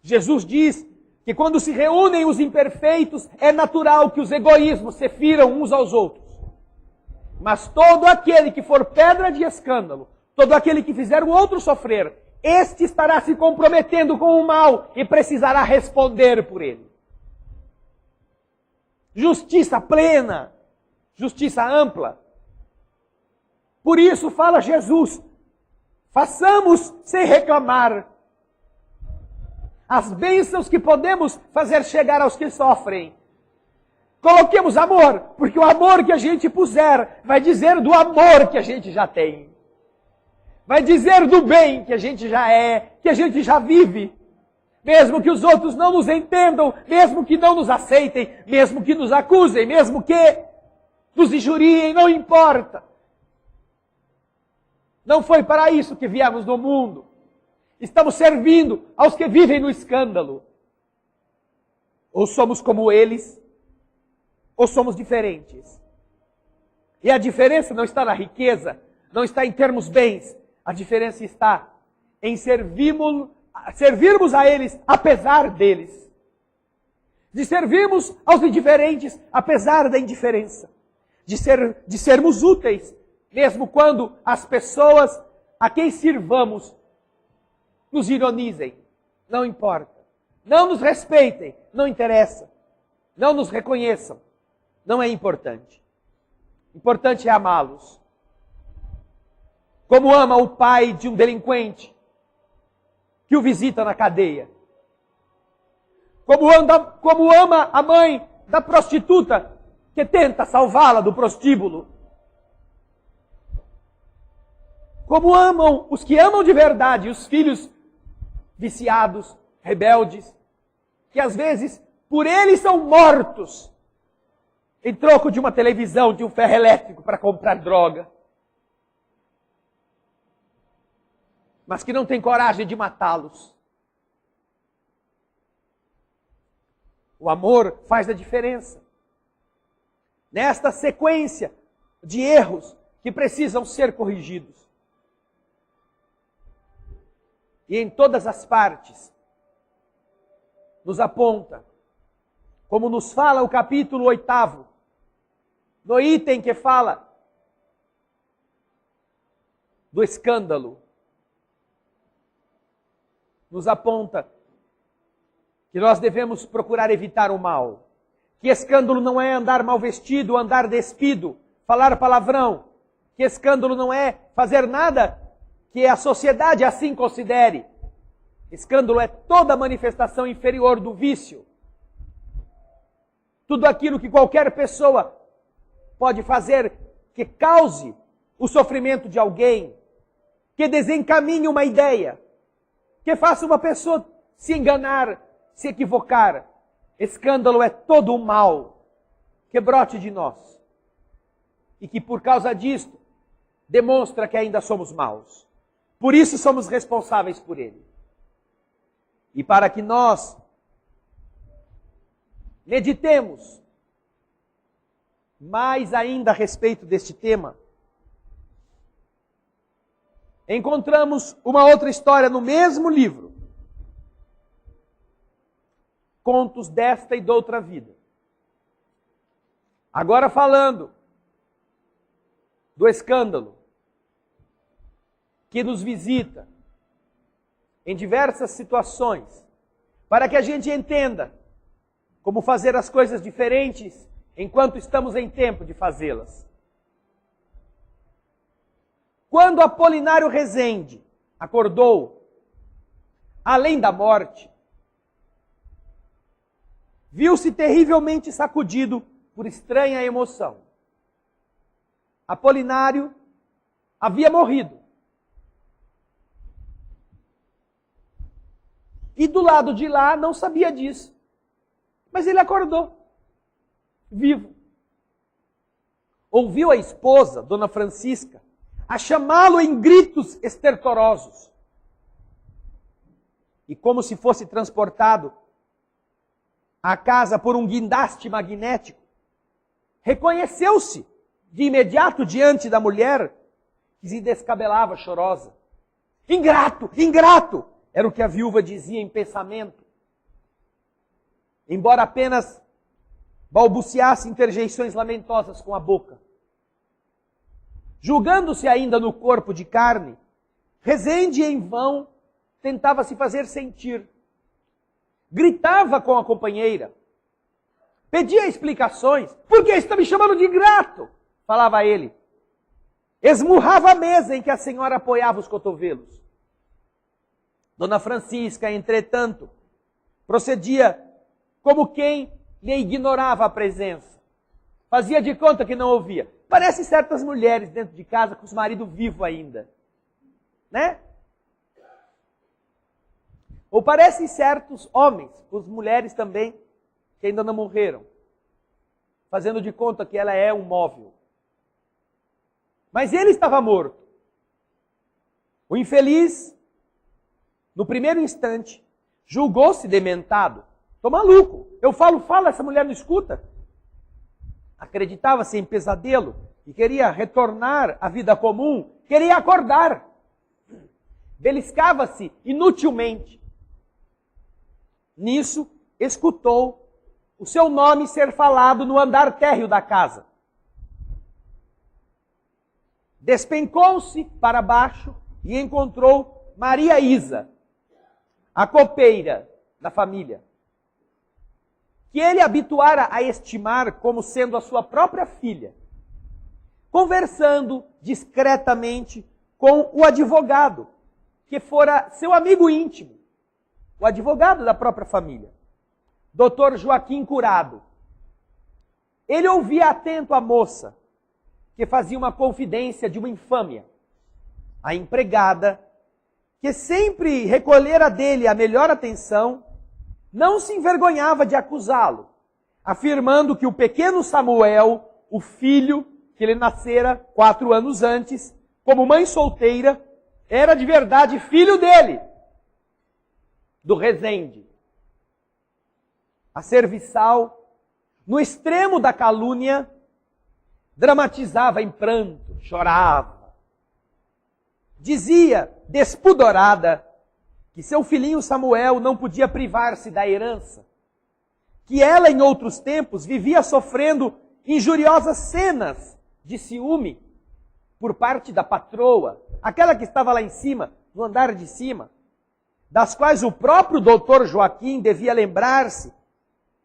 Jesus diz que quando se reúnem os imperfeitos, é natural que os egoísmos se firam uns aos outros. Mas todo aquele que for pedra de escândalo, todo aquele que fizer o outro sofrer, este estará se comprometendo com o mal e precisará responder por ele. Justiça plena, justiça ampla. Por isso fala Jesus, façamos sem reclamar as bênçãos que podemos fazer chegar aos que sofrem. Coloquemos amor, porque o amor que a gente puser vai dizer do amor que a gente já tem. Vai dizer do bem que a gente já é, que a gente já vive. Mesmo que os outros não nos entendam, mesmo que não nos aceitem, mesmo que nos acusem, mesmo que nos injuriem, não importa. Não foi para isso que viemos no mundo. Estamos servindo aos que vivem no escândalo. Ou somos como eles, ou somos diferentes. E a diferença não está na riqueza, não está em termos bens. A diferença está em servirmos a eles apesar deles. De servirmos aos indiferentes apesar da indiferença. De sermos úteis, mesmo quando as pessoas a quem sirvamos nos ironizem. Não importa. Não nos respeitem. Não interessa. Não nos reconheçam. Não é importante. Importante é amá-los. Como ama o pai de um delinquente que o visita na cadeia. Como ama a mãe da prostituta que tenta salvá-la do prostíbulo. Como amam os que amam de verdade os filhos viciados, rebeldes, que às vezes por eles são mortos em troco de uma televisão, de um ferro elétrico para comprar droga. Mas que não tem coragem de matá-los. O amor faz a diferença. Nesta sequência de erros que precisam ser corrigidos. E em todas as partes, nos aponta, como nos fala o capítulo 8, no item que fala do escândalo, nos aponta que nós devemos procurar evitar o mal. Que escândalo não é andar mal vestido, andar despido, falar palavrão. Que escândalo não é fazer nada que a sociedade assim considere. Escândalo é toda manifestação inferior do vício. Tudo aquilo que qualquer pessoa pode fazer que cause o sofrimento de alguém, que desencaminhe uma ideia, que faça uma pessoa se enganar, se equivocar. Escândalo é todo o mal que brote de nós. E que por causa disto, demonstra que ainda somos maus. Por isso somos responsáveis por ele. E para que nós meditemos mais ainda a respeito deste tema, encontramos uma outra história no mesmo livro. Contos desta e doutra vida. Agora falando do escândalo que nos visita em diversas situações, para que a gente entenda como fazer as coisas diferentes enquanto estamos em tempo de fazê-las. Quando Apolinário Rezende acordou, além da morte, viu-se terrivelmente sacudido por estranha emoção. Apolinário havia morrido. E do lado de lá não sabia disso. Mas ele acordou, vivo. ouviu a esposa, Dona Francisca, a chamá-lo em gritos estertorosos. E como se fosse transportado à casa por um guindaste magnético, reconheceu-se de imediato diante da mulher que se descabelava chorosa. Ingrato, ingrato, era o que a viúva dizia em pensamento. Embora apenas balbuciasse interjeições lamentosas com a boca. Julgando-se ainda no corpo de carne, Rezende em vão tentava se fazer sentir. Gritava com a companheira. Pedia explicações. Por que está me chamando de ingrato? Falava ele. Esmurrava a mesa em que a senhora apoiava os cotovelos. Dona Francisca, entretanto, procedia como quem lhe ignorava a presença. Fazia de conta que não ouvia. Parece certas mulheres dentro de casa com os maridos vivos ainda. Né? Ou parecem certos homens, com as mulheres também, que ainda não morreram. Fazendo de conta que ela é um móvel. Mas ele estava morto. O infeliz, no primeiro instante, julgou-se dementado. Tô maluco. Eu falo, essa mulher não escuta. Acreditava-se em pesadelo e queria retornar à vida comum, queria acordar. Beliscava-se inutilmente. Nisso, escutou o seu nome ser falado no andar térreo da casa. Despencou-se para baixo e encontrou Maria Isa, a copeira da família, que ele habituara a estimar como sendo a sua própria filha, conversando discretamente com o advogado, que fora seu amigo íntimo, o advogado da própria família, Dr. Joaquim Curado. Ele ouvia atento a moça, que fazia uma confidência de uma infâmia. A empregada, que sempre recolhera dele a melhor atenção, não se envergonhava de acusá-lo, afirmando que o pequeno Samuel, o filho que ele nascera 4 anos antes, como mãe solteira, era de verdade filho dele, do Rezende. A serviçal, no extremo da calúnia, dramatizava em pranto, chorava. Dizia, despudorada, que seu filhinho Samuel não podia privar-se da herança, que ela, em outros tempos, vivia sofrendo injuriosas cenas de ciúme por parte da patroa, aquela que estava lá em cima, no andar de cima, das quais o próprio doutor Joaquim devia lembrar-se,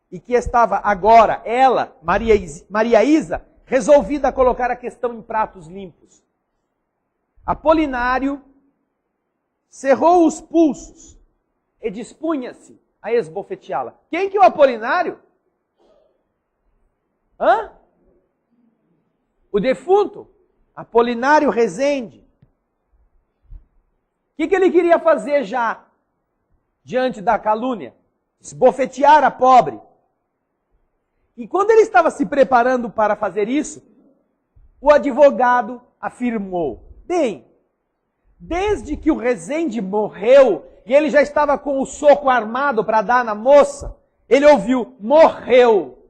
e que estava agora, ela, Maria Isa, resolvida a colocar a questão em pratos limpos. Apolinário cerrou os pulsos e dispunha-se a esbofeteá-la. Quem que é o Apolinário? Hã? O defunto, Apolinário Rezende. O que ele queria fazer já diante da calúnia? Esbofetear a pobre. E quando ele estava se preparando para fazer isso, o advogado afirmou: bem, desde que o Rezende morreu e ele já estava com o soco armado para dar na moça, ele ouviu: morreu.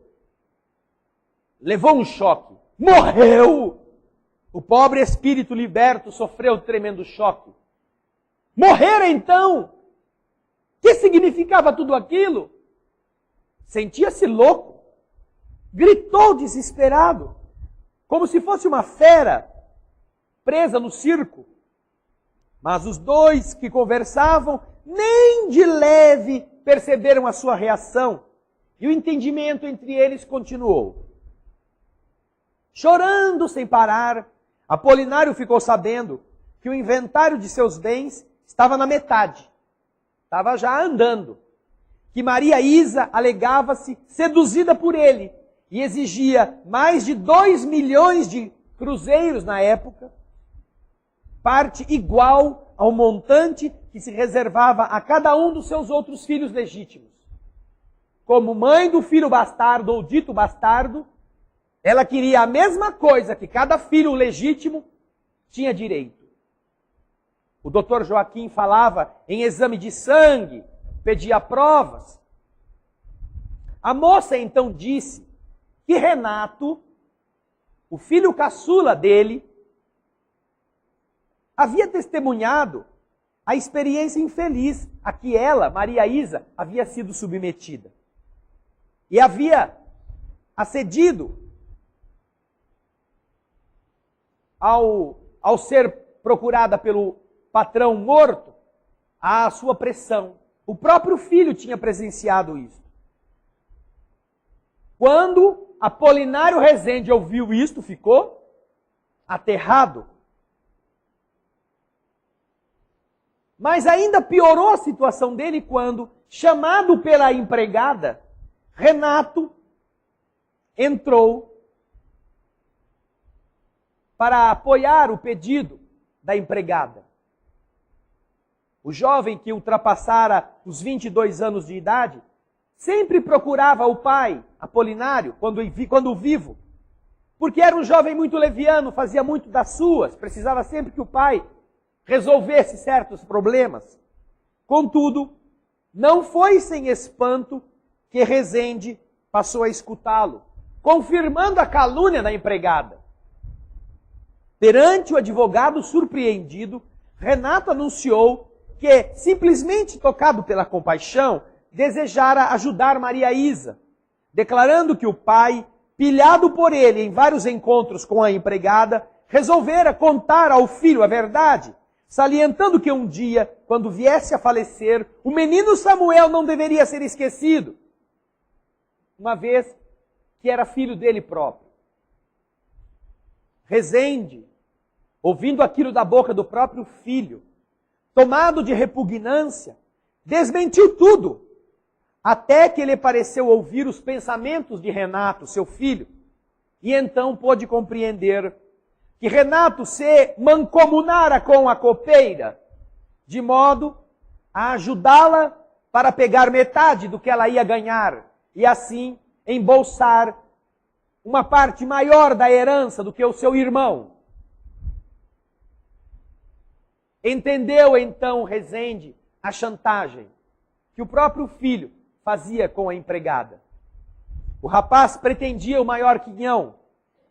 Levou um choque. Morreu! O pobre espírito liberto sofreu tremendo choque. Morrer então? O que significava tudo aquilo? Sentia-se louco. Gritou desesperado, como se fosse uma fera presa no circo. Mas os dois que conversavam nem de leve perceberam a sua reação, e o entendimento entre eles continuou. Chorando sem parar, Apolinário ficou sabendo que o inventário de seus bens estava na metade, estava já andando, que Maria Isa alegava-se seduzida por ele e exigia mais de 2 milhões de cruzeiros na época, parte igual ao montante que se reservava a cada um dos seus outros filhos legítimos. Como mãe do filho bastardo ou dito bastardo, Ela queria a mesma coisa que cada filho legítimo tinha direito. O doutor Joaquim falava em exame de sangue, pedia provas. A moça então disse que Renato, o filho caçula dele, havia testemunhado a experiência infeliz a que ela, Maria Isa, havia sido submetida. E havia acedido ao ser procurada pelo patrão morto à sua pressão. O próprio filho tinha presenciado isso. Quando Apolinário Rezende ouviu isto, ficou aterrado. Mas ainda piorou a situação dele quando, chamado pela empregada, Renato entrou para apoiar o pedido da empregada. O jovem que ultrapassara os 22 anos de idade sempre procurava o pai, Apolinário, quando vivo, porque era um jovem muito leviano, fazia muito das suas, precisava sempre que o pai resolvesse certos problemas. Contudo, não foi sem espanto que Rezende passou a escutá-lo, confirmando a calúnia da empregada. Perante o advogado surpreendido, Renato anunciou que, simplesmente tocado pela compaixão, desejara ajudar Maria Isa, declarando que o pai, pilhado por ele em vários encontros com a empregada, resolvera contar ao filho a verdade, salientando que um dia, quando viesse a falecer, o menino Samuel não deveria ser esquecido, uma vez que era filho dele próprio. Rezende, ouvindo aquilo da boca do próprio filho, tomado de repugnância, desmentiu tudo, até que lhe pareceu ouvir os pensamentos de Renato, seu filho, e então pôde compreender que Renato se mancomunara com a copeira, de modo a ajudá-la para pegar metade do que ela ia ganhar, e assim embolsar uma parte maior da herança do que o seu irmão. Entendeu então Rezende a chantagem que o próprio filho fazia com a empregada. O rapaz pretendia o maior quinhão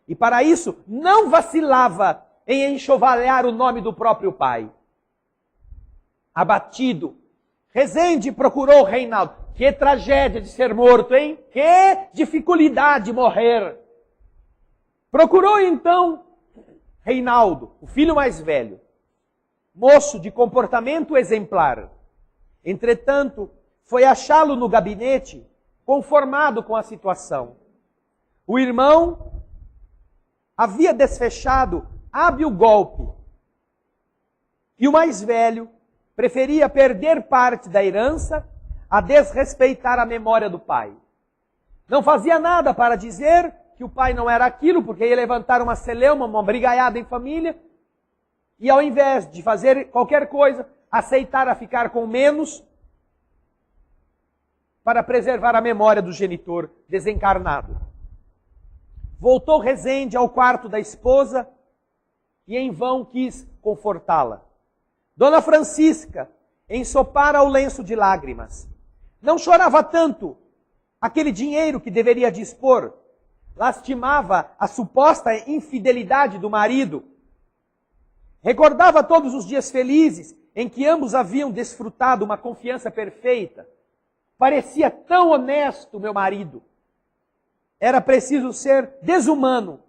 e para isso não vacilava em enxovalhar o nome do próprio pai. Abatido, Rezende procurou Reinaldo. Que tragédia de ser morto, hein? Que dificuldade de morrer. Procurou então Reinaldo, o filho mais velho, moço de comportamento exemplar. Entretanto, foi achá-lo no gabinete, conformado com a situação. O irmão havia desfechado hábil golpe. E o mais velho preferia perder parte da herança a desrespeitar a memória do pai. Não fazia nada para dizer que o pai não era aquilo, porque ia levantar uma celeuma, uma brigaiada em família, e ao invés de fazer qualquer coisa, aceitara ficar com menos para preservar a memória do genitor desencarnado. Voltou Rezende ao quarto da esposa e em vão quis confortá-la. Dona Francisca ensopara o lenço de lágrimas. Não chorava tanto aquele dinheiro que deveria dispor. Lastimava a suposta infidelidade do marido. Recordava todos os dias felizes em que ambos haviam desfrutado uma confiança perfeita. Parecia tão honesto, meu marido. Era preciso ser desumano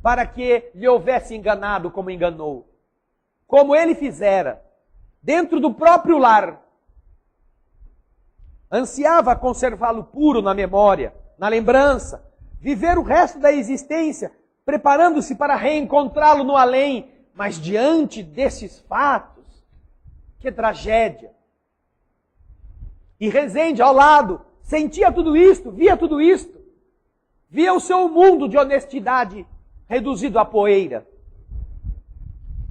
para que lhe houvesse enganado como enganou. Como ele fizera, dentro do próprio lar. Ansiava conservá-lo puro na memória, na lembrança, viver o resto da existência, preparando-se para reencontrá-lo no além. Mas diante desses fatos, que tragédia! E Rezende, ao lado, sentia tudo isto, via tudo isto. Via o seu mundo de honestidade reduzido a poeira.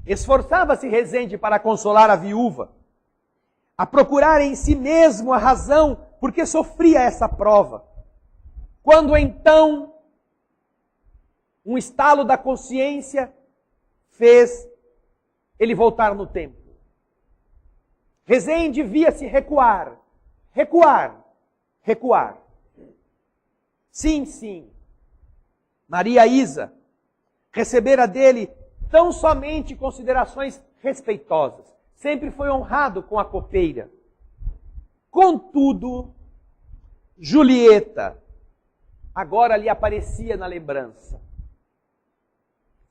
Esforçava-se Rezende para consolar a viúva, a procurar em si mesmo a razão por que sofria essa prova. Quando então um estalo da consciência fez ele voltar no tempo. Rezende via-se recuar, recuar, recuar. Sim, sim, Maria Isa recebera dele tão somente considerações respeitosas. Sempre foi honrado com a copeira. Contudo, Julieta agora lhe aparecia na lembrança.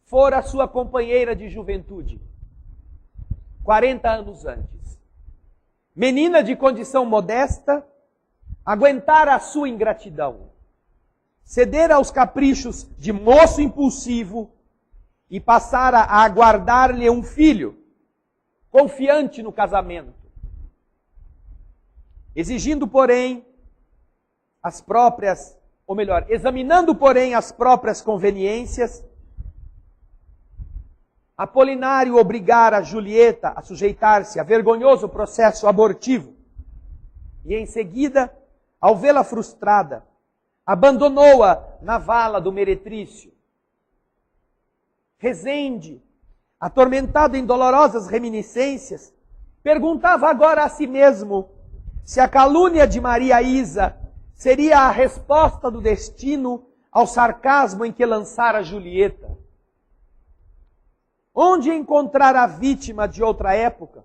Fora sua companheira de juventude, 40 anos antes. Menina de condição modesta, aguentara a sua ingratidão. Cedera aos caprichos de moço impulsivo e passara a aguardar-lhe um filho, confiante no casamento. Exigindo, porém, examinando, porém, as próprias conveniências, Apolinário obrigara Julieta a sujeitar-se a vergonhoso processo abortivo e, em seguida, ao vê-la frustrada, abandonou-a na vala do meretrício. Rezende, atormentado em dolorosas reminiscências, perguntava agora a si mesmo se a calúnia de Maria Isa seria a resposta do destino ao sarcasmo em que lançara Julieta. Onde encontrar a vítima de outra época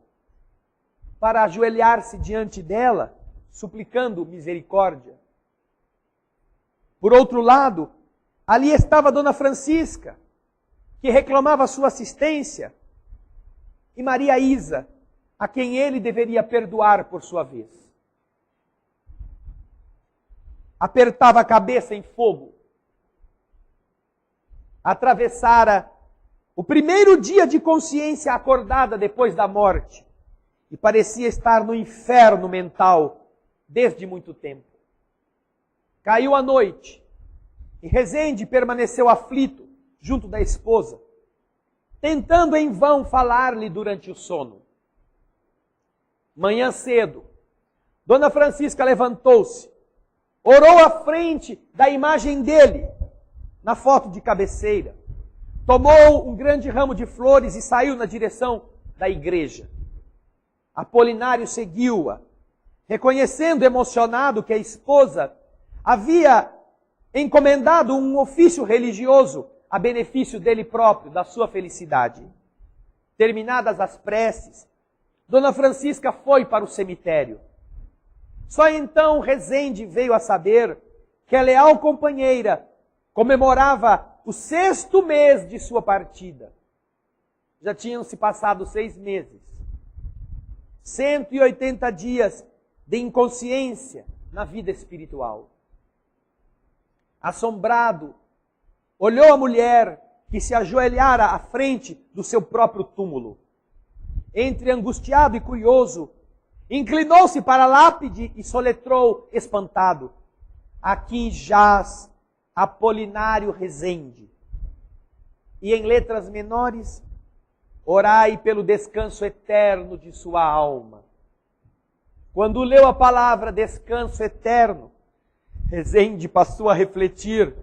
para ajoelhar-se diante dela, suplicando misericórdia? Por outro lado, ali estava Dona Francisca, que reclamava sua assistência, e Maria Isa, a quem ele deveria perdoar por sua vez. Apertava a cabeça em fogo. Atravessara o primeiro dia de consciência acordada depois da morte e parecia estar no inferno mental desde muito tempo. Caiu a noite e Rezende permaneceu aflito junto da esposa, tentando em vão falar-lhe durante o sono. Manhã cedo, Dona Francisca levantou-se, orou à frente da imagem dele, na foto de cabeceira, tomou um grande ramo de flores e saiu na direção da igreja. Apolinário seguiu-a, reconhecendo emocionado que a esposa havia encomendado um ofício religioso a benefício dele próprio, da sua felicidade. Terminadas as preces, Dona Francisca foi para o cemitério. Só então Rezende veio a saber que a leal companheira comemorava o 6º mês de sua partida. Já tinham se passado 6 meses. 180 dias de inconsciência na vida espiritual. Assombrado, olhou a mulher que se ajoelhara à frente do seu próprio túmulo. Entre angustiado e curioso, inclinou-se para a lápide e soletrou espantado: aqui jaz Apolinário Rezende. E em letras menores, orai pelo descanso eterno de sua alma. Quando leu a palavra descanso eterno, Rezende passou a refletir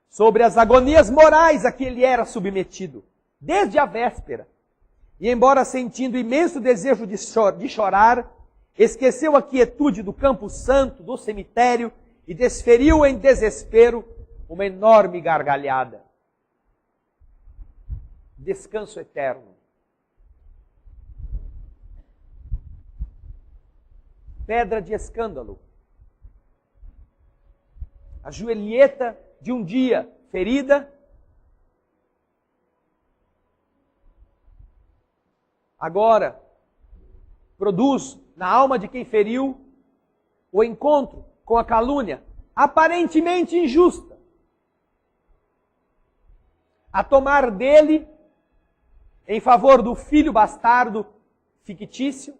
sobre as agonias morais a que ele era submetido, desde a véspera. E embora sentindo imenso desejo de chorar, esqueceu a quietude do Campo Santo, do cemitério, e desferiu em desespero uma enorme gargalhada. Descanso eterno. Pedra de escândalo. A Julieta de um dia ferida, agora produz na alma de quem feriu o encontro com a calúnia aparentemente injusta, a tomar dele em favor do filho bastardo fictício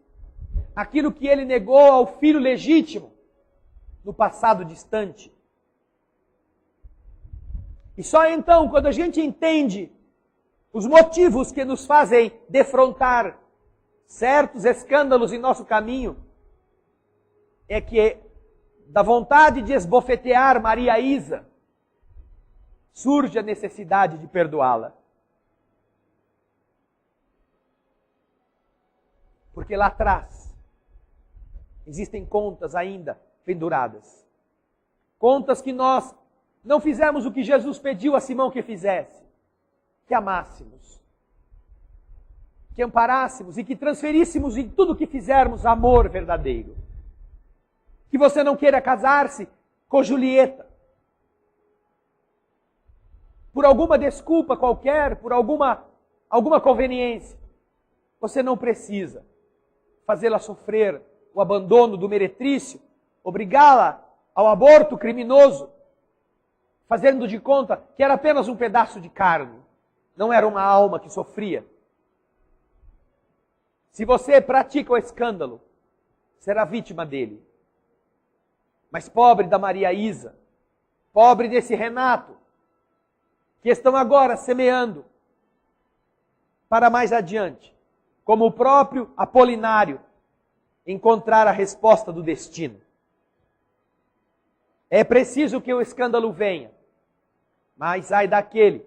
aquilo que ele negou ao filho legítimo no passado distante. E só então, quando a gente entende os motivos que nos fazem defrontar certos escândalos em nosso caminho, é que da vontade de esbofetear Maria Isa surge a necessidade de perdoá-la. Porque lá atrás existem contas ainda penduradas. Contas que nós não fizemos o que Jesus pediu a Simão que fizesse. Que amássemos. Que amparássemos e que transferíssemos em tudo que fizermos amor verdadeiro. Que você não queira casar-se com Julieta. Por alguma desculpa qualquer, por alguma conveniência. Você não precisa fazê-la sofrer o abandono do meretrício, obrigá-la ao aborto criminoso, fazendo de conta que era apenas um pedaço de carne, não era uma alma que sofria. Se você pratica o escândalo, será vítima dele. Mas pobre da Maria Isa, pobre desse Renato, que estão agora semeando para mais adiante, como o próprio Apolinário, encontrar a resposta do destino. É preciso que o escândalo venha, mas ai daquele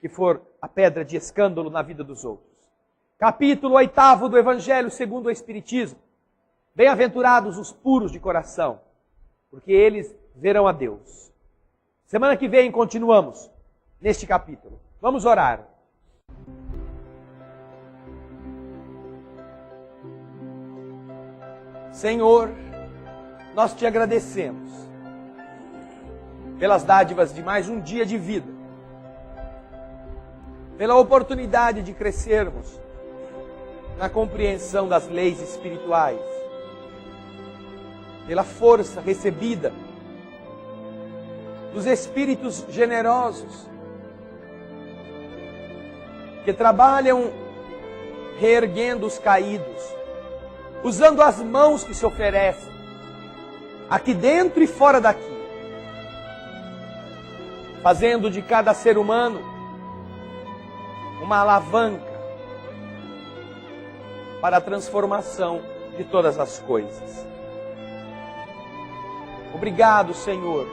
que for a pedra de escândalo na vida dos outros. Capítulo 8 do Evangelho segundo o Espiritismo. Bem-aventurados os puros de coração, porque eles verão a Deus. Semana que vem continuamos neste capítulo. Vamos orar. Senhor, nós te agradecemos pelas dádivas de mais um dia de vida, pela oportunidade de crescermos na compreensão das leis espirituais, pela força recebida dos Espíritos generosos que trabalham reerguendo os caídos, usando as mãos que se oferecem, aqui dentro e fora daqui, fazendo de cada ser humano uma alavanca para a transformação de todas as coisas. Obrigado, Senhor,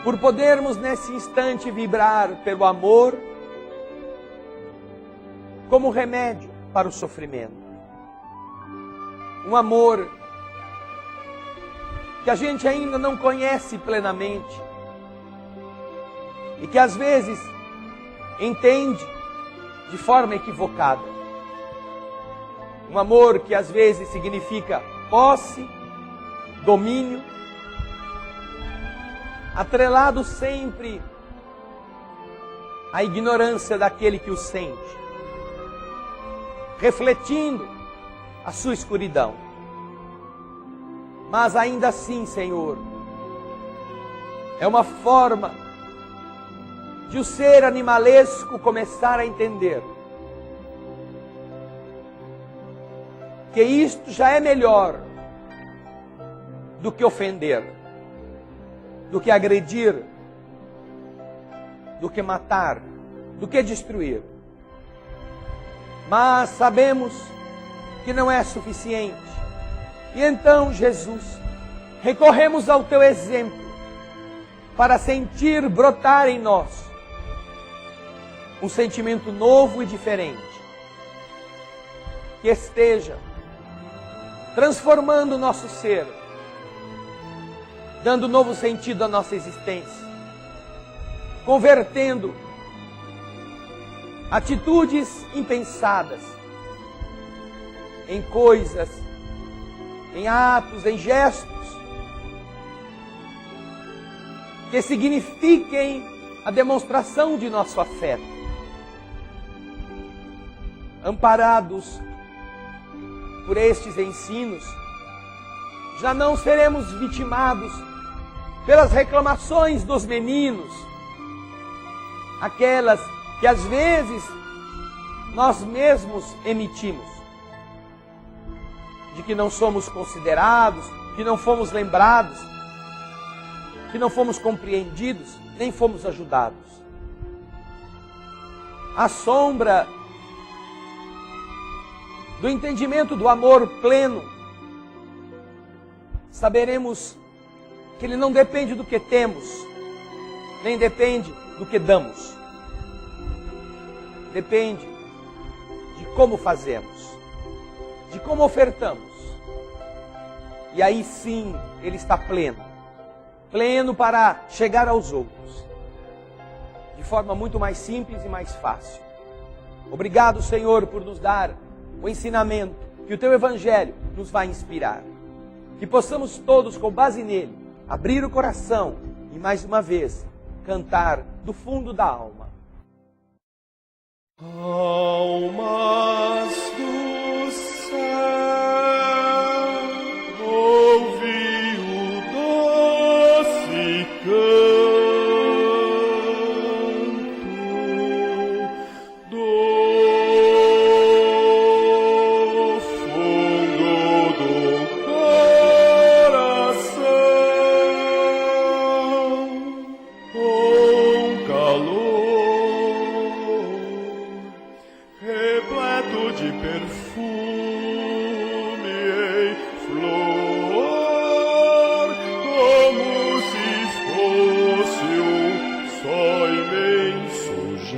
por podermos nesse instante vibrar pelo amor como remédio para o sofrimento. Um amor que a gente ainda não conhece plenamente e que às vezes entende de forma equivocada. Um amor que às vezes significa posse, domínio, atrelado sempre à ignorância daquele que o sente, refletindo a sua escuridão. Mas ainda assim, Senhor, é uma forma de o ser animalesco começar a entender que isto já é melhor do que ofender, do que agredir, do que matar, do que destruir. Mas sabemos que não é suficiente. E então, Jesus, recorremos ao teu exemplo para sentir brotar em nós um sentimento novo e diferente, que esteja transformando o nosso ser, dando novo sentido à nossa existência, convertendo atitudes impensadas em coisas, em atos, em gestos que signifiquem a demonstração de nosso afeto. Amparados por estes ensinos, já não seremos vitimados pelas reclamações dos meninos, aquelas que às vezes nós mesmos emitimos, de que não somos considerados, que não fomos lembrados, que não fomos compreendidos, nem fomos ajudados. À sombra do entendimento do amor pleno, saberemos que ele não depende do que temos, nem depende do que damos. Depende de como fazemos, de como ofertamos. E aí sim, Ele está pleno. Pleno para chegar aos outros. De forma muito mais simples e mais fácil. Obrigado, Senhor, por nos dar o ensinamento que o Teu Evangelho nos vai inspirar. Que possamos todos, com base nele, abrir o coração e, mais uma vez, cantar do fundo da alma. Almas do céu, ouvi o doce canto do fundo do coração, com calor repleto de perfume em flor, como se fosse um só imenso jardim.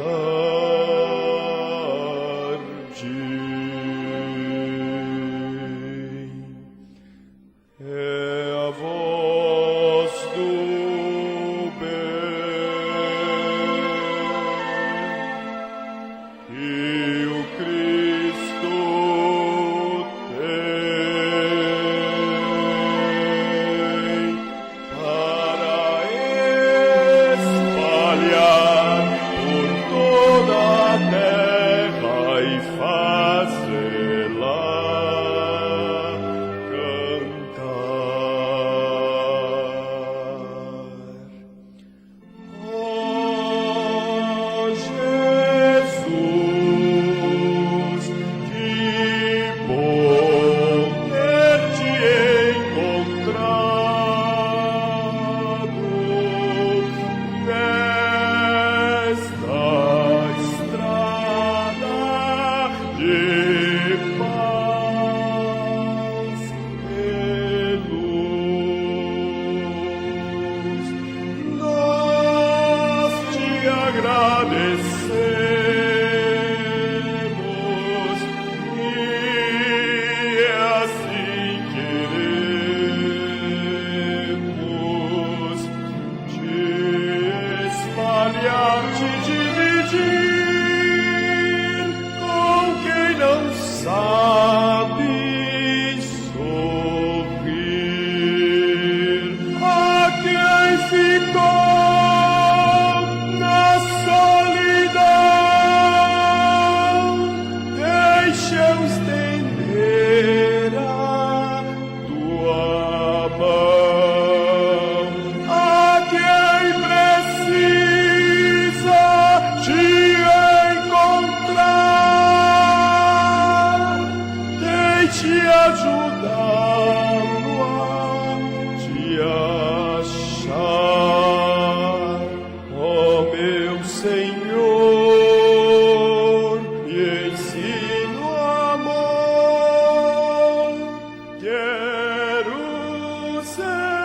É a voz do bem que o Cristo tem para espalhar por toda a terra e fazê-la cantar. Oh, Jesus, que bom ter-te encontrado nesta estrada de paz e luz. Nós te agradecemos e assim queremos te espalhar, te dividir com quem não sabe sorrir, a quem ficou na solidão. Deixa eu estender a tua mão a quem precisa te encontrar. Deixe ajudá-lo a te achar, ó meu Senhor, e ensino amor. Quero ser